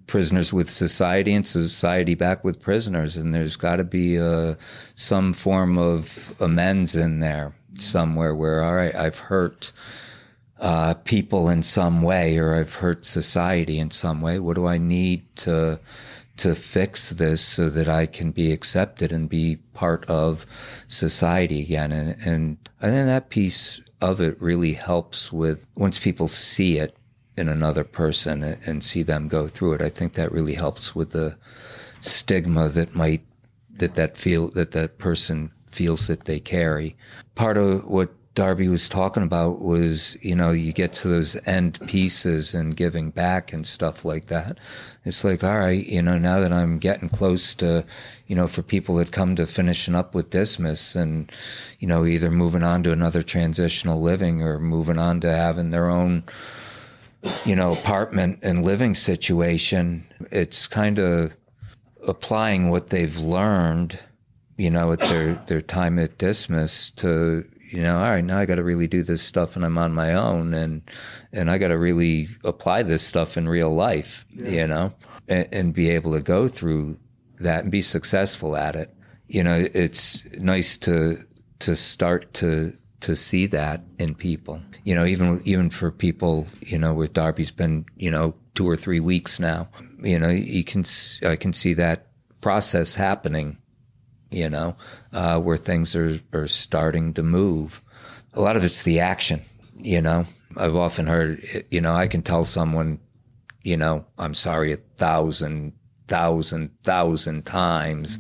prisoners with society and society back with prisoners. And there's got to be some form of amends in there somewhere where, all right, I've hurt people in some way, or I've hurt society in some way. What do I need to fix this so that I can be accepted and be part of society again? And I think that piece of it really helps with, once people see it in another person and see them go through it, I think that really helps with the stigma that person feels that they carry. Part of what Darby was talking about was, you get to those end pieces and giving back and stuff like that. It's like, all right, now that I'm getting close to, for people that come to finishing up with Dismas and, either moving on to another transitional living or moving on to having their own, apartment and living situation, it's kind of applying what they've learned, at their time at Dismas to, all right, now I got to really do this stuff and I'm on my own and I got to really apply this stuff in real life, and be able to go through that and be successful at it. It's nice to start to see that in people, even for people, where Darby's been, 2 or 3 weeks now, I can see that process happening, where things are starting to move. A lot of it's the action, I've often heard, I can tell someone, I'm sorry 1,000 times,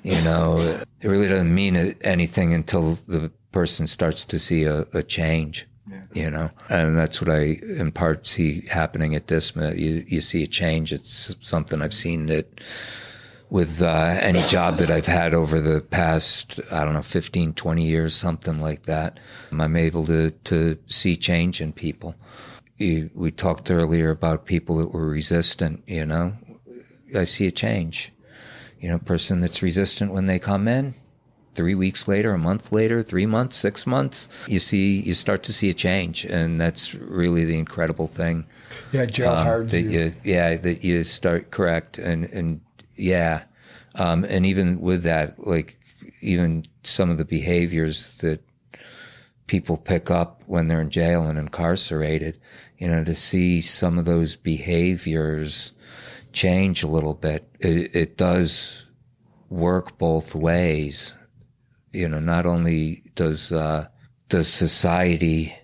it really doesn't mean anything until the person starts to see a change, and that's what I in part see happening at Dismas. You see a change. It's something I've seen it with any job that I've had over the past, 15, 20 years, something like that. I'm able to see change in people. We talked earlier about people that were resistant, I see a change. Person that's resistant when they come in, 3 weeks later, a month later, 3 months, 6 months, you start to see a change. And that's really the incredible thing. Yeah, jail hard. That you start correct. And even with that, like even some of the behaviors that people pick up when they're in jail and incarcerated, to see some of those behaviors change a little bit, it does work both ways. Not only does society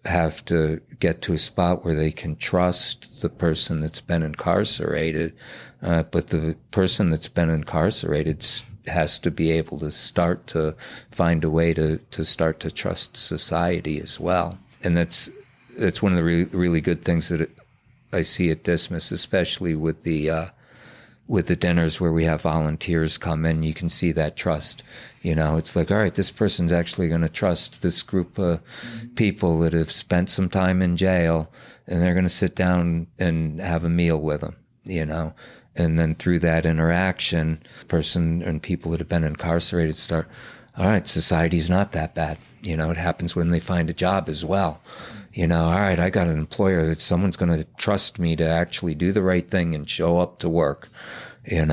have to get to a spot where they can trust the person that's been incarcerated, but the person that's been incarcerated has to be able to start to find a way to start to trust society as well. And that's one of the really good things that I see at Dismas, especially with the dinners where we have volunteers come in. You can see that trust. It's like, all right, this person's actually going to trust this group of people that have spent some time in jail, and they're going to sit down and have a meal with them, And then through that interaction, person and people that have been incarcerated start, all right, society's not that bad. It happens when they find a job as well. All right, I got an employer that someone's going to trust me to actually do the right thing and show up to work, and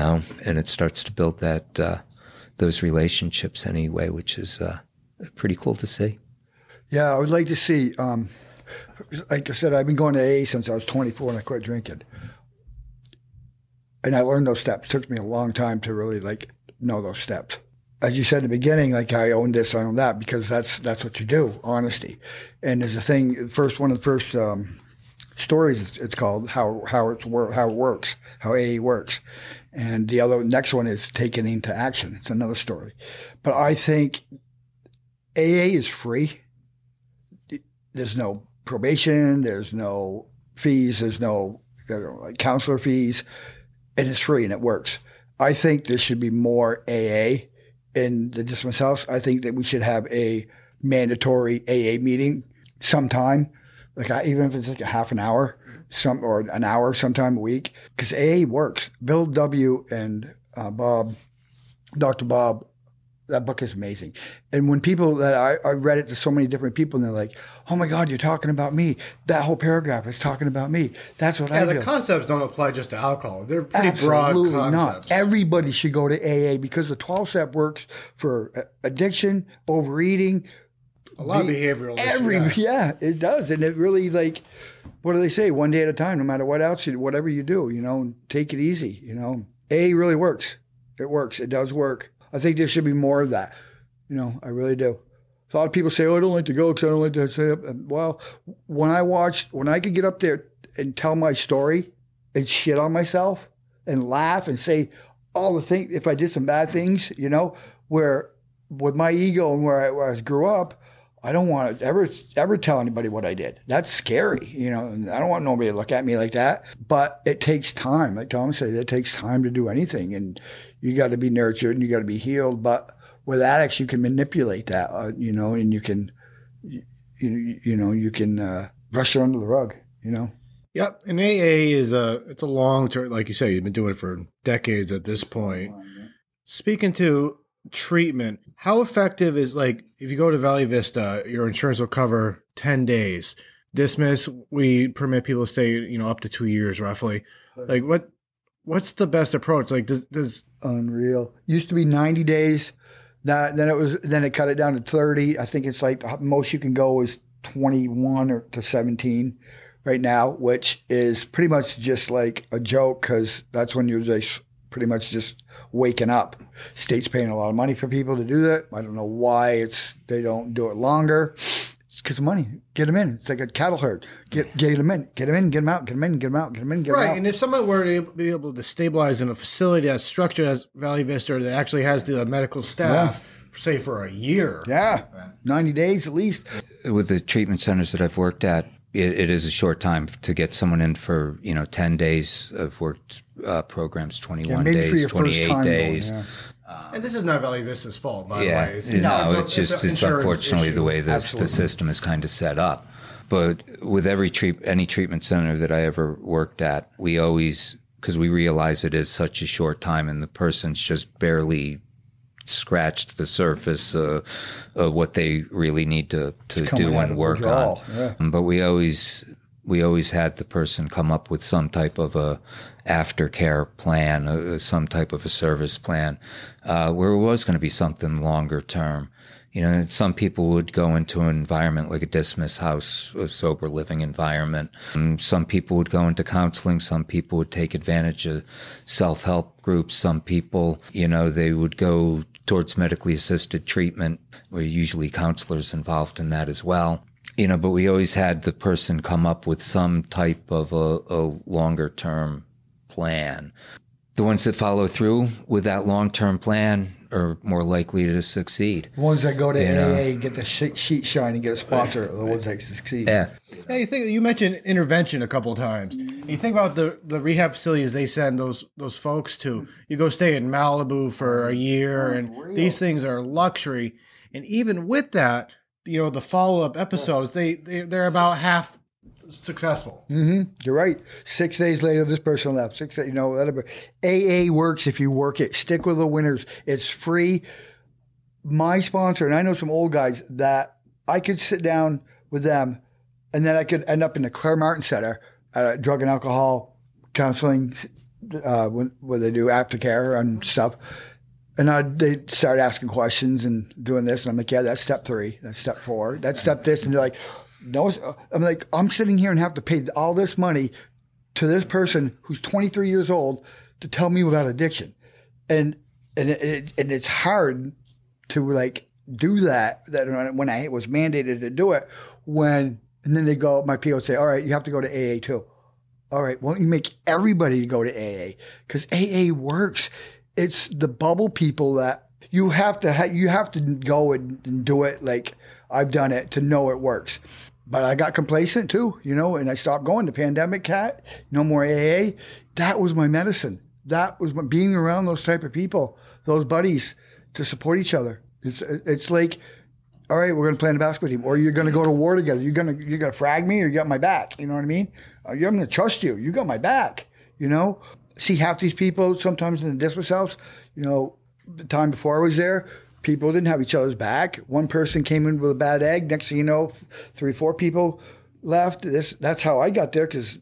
it starts to build that those relationships anyway, which is pretty cool to see. Yeah, I would like to see, like I said, I've been going to AA since I was 24 and I quit drinking. And I learned those steps. It took me a long time to really know those steps. As you said in the beginning, I own this, I own that, because that's what you do, honesty. And there's a thing, one of the first stories, it's called how it works, how AA works. And the next one is taking into action. It's another story. But I think AA is free. There's no probation, there's no fees, there's no counselor fees, and it's free and it works. I think there should be more AA in the Dismas House. I think that we should have a mandatory AA meeting sometime, even if it's a half an hour, or an hour sometime a week, because AA works. Bill W. and Dr. Bob, that book is amazing. And when people that I read it to so many different people, and they're like, "Oh my God, you're talking about me. That whole paragraph is talking about me." That's what I do. The concepts don't apply just to alcohol. They're pretty Absolutely broad concepts. Not. Everybody should go to AA because the 12-step works for addiction, overeating. A lot of behavioral issues. Yeah, it does. And it really, what do they say? One day at a time, no matter what else whatever you do, take it easy, AA really works. It works. It does work. I think there should be more of that. I really do. A lot of people say, "Oh, I don't like to go because I don't like to say it." Well, when I could get up there and tell my story and shit on myself and laugh and say all the things, if I did some bad things, where with my ego and where I grew up, I don't want to ever tell anybody what I did. That's scary, and I don't want nobody to look at me like that. But it takes time. Like Tom said, it takes time to do anything. And you got to be nurtured and you got to be healed. But with addicts, you can manipulate that, and you can, you can brush it under the rug, Yep. And AA it's a long term, like you say, you've been doing it for decades at this point. Speaking to treatment, how effective is, if you go to Valley Vista, your insurance will cover 10 days. Dismas, we permit people to stay, up to 2 years roughly. What's the best approach? Does unreal. Used to be 90 days. Then it cut it down to 30. I think it's most you can go is 21 to 17 right now, which is pretty much just like a joke because that's when you're just pretty much just waking up. State's paying a lot of money for people to do that. I don't know why they don't do it longer. It's because of money. Get them in. It's like a cattle herd. Get them in. Get them in. Get them out. Get them in. Get them out. Get them in. Get them out. Right. And if someone were to be able to stabilize in a facility that's structured as Valley Vista, that actually has the medical staff, say for a year. Yeah. 90 days at least. With the treatment centers that I've worked at, it is a short time to get someone in for 10 days of worked programs, 21 days, 28 days. Going, and this is not Valley Vista's fault, by the way. It's unfortunately the way the system is kind of set up. But with any treatment center that I ever worked at, we always, because we realize it is such a short time and the person's just barely scratched the surface of what they really need to do and work on. Yeah. But we always had the person come up with some type of a aftercare plan, some type of a service plan, where it was going to be something longer term. Some people would go into an environment like a Dismas House, a sober living environment. Some people would go into counseling. Some people would take advantage of self-help groups. Some people, they would go towards medically assisted treatment, where usually counselors involved in that as well. But we always had the person come up with some type of a longer term plan. The ones that follow through with that long-term plan are more likely to succeed. The ones that go to AA, get the sheet shine and get a sponsor are the ones that succeed. Yeah. Yeah, you mentioned intervention a couple of times. You think about the rehab facilities they send those folks to. You go stay in Malibu for a year, and these things are luxury. And even with that, the follow-up episodes, they're about half successful. Mm-hmm. You're right. 6 days later, this person left. 6 days, whatever. AA works if you work it. Stick with the winners. It's free. My sponsor, and I know some old guys that I could sit down with them, and then I could end up in the Claire Martin Center at a drug and alcohol counseling, where they do aftercare and stuff. And they started asking questions and doing this. And I'm like, yeah, that's step 3. That's step 4. That's step this. And they're like, no. I'm like, I'm sitting here and have to pay all this money to this person who's 23 years old to tell me about addiction. And it's hard to like do that when I was mandated to do it. And then they go, my PO say, all right, you have to go to AA too. All right, why don't you make everybody go to AA? Because AA works. It's the bubble people that you have to go and do it like I've done it to know it works. But I got complacent too, and I stopped going. The pandemic, Cat, no more AA. That was my medicine. That was being around those type of people, those buddies, to support each other. It's like, all right, we're going to play in a basketball team, or you're going to go to war together. You're going to frag me, or you got my back. You know what I mean? I'm going to trust you. You got my back. See half these people sometimes in the Dismas House. The time before I was there, people didn't have each other's back. One person came in with a bad egg. Next thing you know, 3 or 4 people left. That's how I got there, because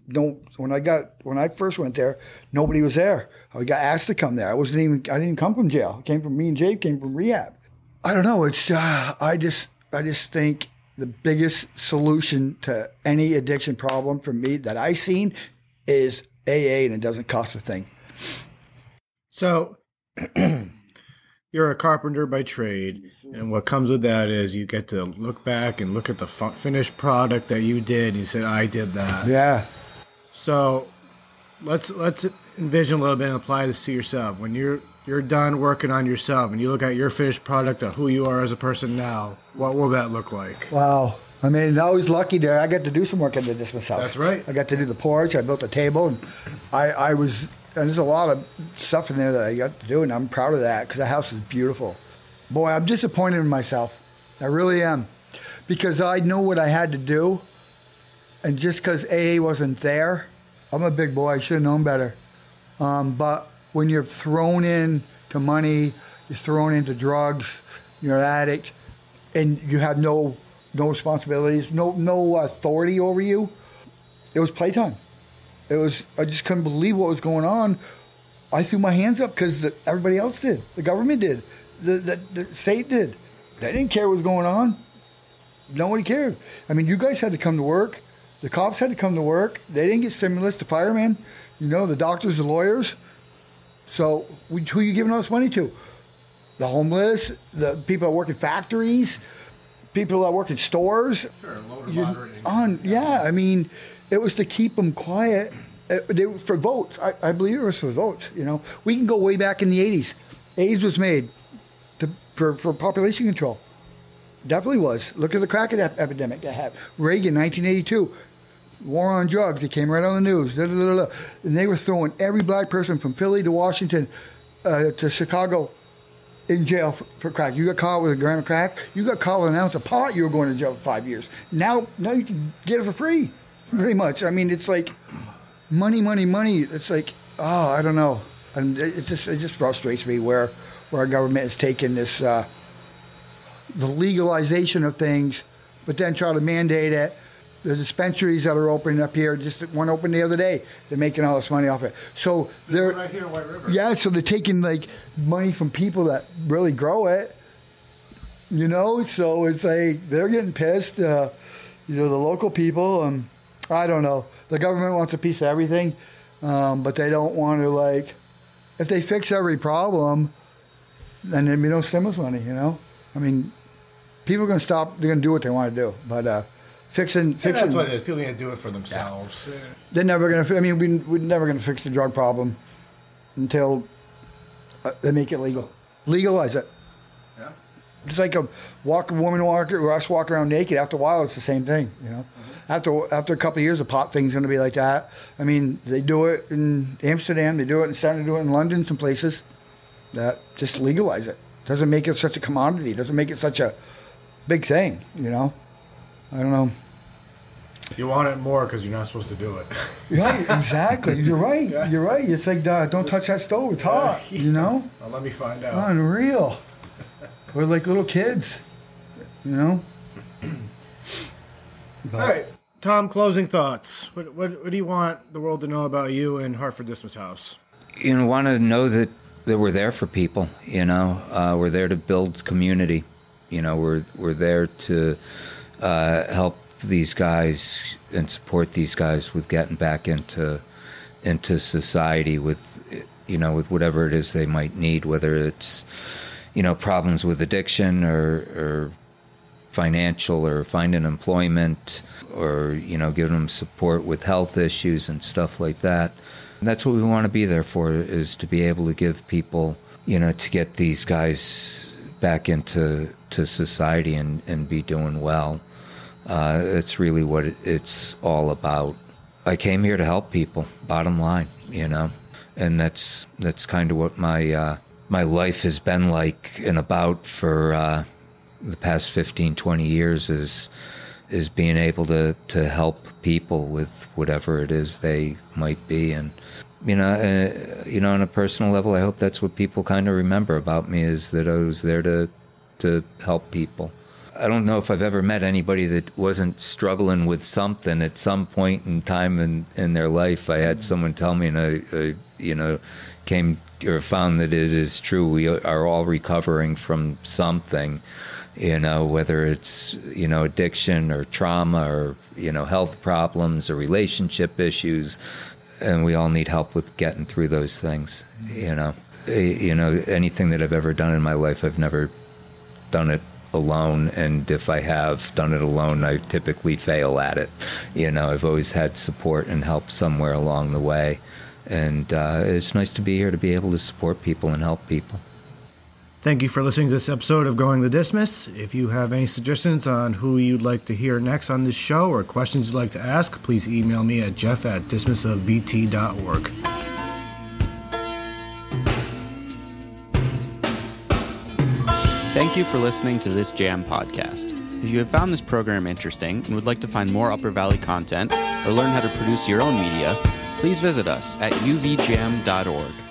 when I first went there, nobody was there. I got asked to come there. I didn't even come from jail. Me and Jay came from rehab. I don't know. It's I just think the biggest solution to any addiction problem for me that I've seen is AA, and it doesn't cost a thing. So you're a carpenter by trade, and what comes with that is you get to look back and look at the finished product that you did, and you said, I did that. Yeah. So let's envision a little bit and apply this to yourself. When you're done working on yourself and you look at your finished product of who you are as a person now, what will that look like? Wow. I mean, I was lucky there. I got to do some work in the Dismas House. That's right. I got to do the porch. I built a table, and and there's a lot of stuff in there that I got to do, and I'm proud of that because the house is beautiful. Boy, I'm disappointed in myself. I really am, because I know what I had to do, and just because AA wasn't there, I'm a big boy. I should have known better. But when you're thrown into money, you're thrown into drugs, you're an addict, and you have no responsibilities, no authority over you, it was playtime. I just couldn't believe what was going on. I threw my hands up because everybody else did. The government did. The state did. They didn't care what was going on. Nobody cared. I mean, you guys had to come to work. The cops had to come to work. They didn't get stimulus. The firemen, the doctors, the lawyers. So who are you giving all this money to? The homeless, the people that work in factories, people that work in stores. Sure, low to moderate income. I mean, it was to keep them quiet. For votes. I believe it was for votes. We can go way back in the 80s. AIDS was made for population control. Definitely was. Look at the crack epidemic that happened. Reagan, 1982. War on drugs. It came right on the news. And they were throwing every black person from Philly to Washington to Chicago in jail for crack. You got caught with a gram of crack. You got caught with an ounce of pot. You were going to jail for 5 years. Now you can get it for free, pretty much. I mean, it's like money. It's like, I don't know. And it just frustrates me where our government has taken this the legalization of things, but then try to mandate it. The dispensaries that are opening up here, just one opened the other day. They're making all this money off it. So they're right here in White River. Yeah, so they're taking like money from people that really grow it. So it's like they're getting pissed. The local people. I don't know. The government wants a piece of everything, but they don't want to if they fix every problem, then there'd be no stimulus money. I mean, people are going to stop. They're going to do what they want to do, but. Fixing. That's what it is. People are going to do it for themselves. Yeah. They're never going to. I mean, we're never going to fix the drug problem until they make it legal. Legalize it. Yeah. Just like us walk around naked. After a while, it's the same thing. Mm-hmm. After a couple of years, the pot thing's going to be like that. I mean, they do it in Amsterdam. They do it and starting to do it in London, some places. That just legalize it. Doesn't make it such a commodity. Doesn't make it such a big thing. I don't know. You want it more because you're not supposed to do it. Right, exactly. You're right. Yeah. You're right. It's like, don't touch that stove. It's hot, Well, let me find out. Unreal. We're like little kids, But, all right. Tom, closing thoughts. What do you want the world to know about you and Hartford Dismas House? Want to know that that we're there for people, we're there to build community. We're there to help these guys and support these guys with getting back into society with whatever it is they might need, whether it's, problems with addiction or financial or finding employment or, giving them support with health issues and stuff like that. And that's what we want to be there for, is to be able to give people, to get these guys back into society and be doing well. It's really what it's all about. I came here to help people, bottom line, and that's kind of what my life has been like and about for the past 15, 20 years is being able to help people with whatever it is they might be. And, on a personal level, I hope that's what people kind of remember about me, is that I was there to help people. I don't know if I've ever met anybody that wasn't struggling with something at some point in time in their life. I had someone tell me, and I came or found that it is true. We are all recovering from something, whether it's, addiction or trauma or, health problems or relationship issues. And we all need help with getting through those things, Anything that I've ever done in my life, I've never done it alone, and if I have done it alone, I typically fail at it. I've always had support and help somewhere along the way, and it's nice to be here to be able to support people and help people. Thank you for listening to this episode of Going the Dismas. If you have any suggestions on who you'd like to hear next on this show or questions you'd like to ask, please email me at jeff@dismasofvt.org. Thank you for listening to this Jam podcast. If you have found this program interesting and would like to find more Upper Valley content or learn how to produce your own media, please visit us at uvjam.org.